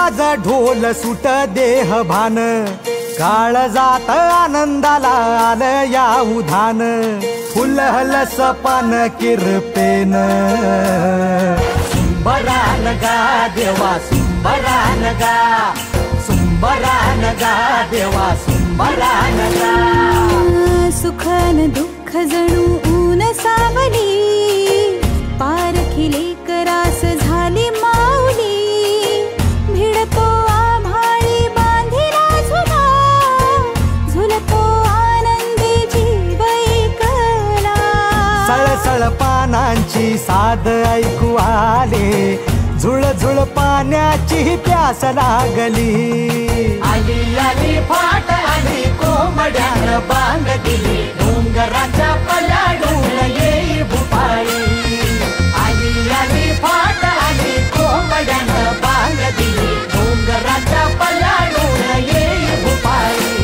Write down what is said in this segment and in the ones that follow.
वाज ढोल सुट देह भान, काळजात आनंदाला आलं या उधान, फुलहल सपान किरपेन. सुंबरान गा देवा सुंबरान गा, सुंबरान गा देवा सुंबरान गा. सुखन दुःख जणू ऊन सावली, पारखिले करास झाली माऊली. भिडतो आभाळी बांधिला झुला, झुलतो आनंदी जीव एकला. सळसळ पानांची साद ऐकू आले, झुळझुळ पाण्याची प्यास लागली. आली आली फाट आली कोंबड्यानं बांग दिली, डोंगराच्या पलाडून येई भुपाळी. आली आली फाट आली कोंबड्यानं बांग दिली, डोंगराच्या पलाडून येई भुपाळी.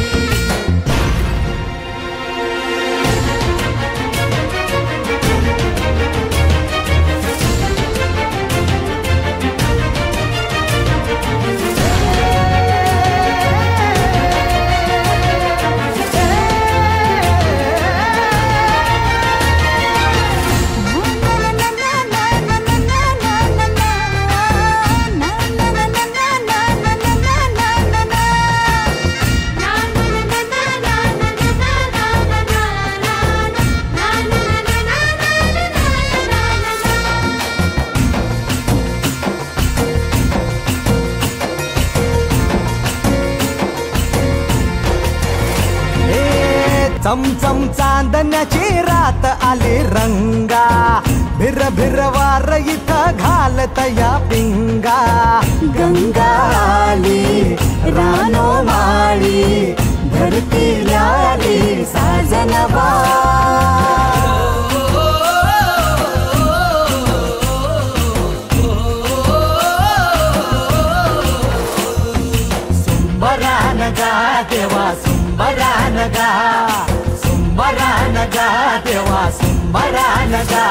चमचम चांदण्याची रात आली रंगा, भिर भिर वार इथं घालत या पिंगा. गंगा आली रानो माळी, धरती आली साजनवा. सुंबरान गा देवा सुंबरान गा, सुंबरान गा देवा सुंबरान गा.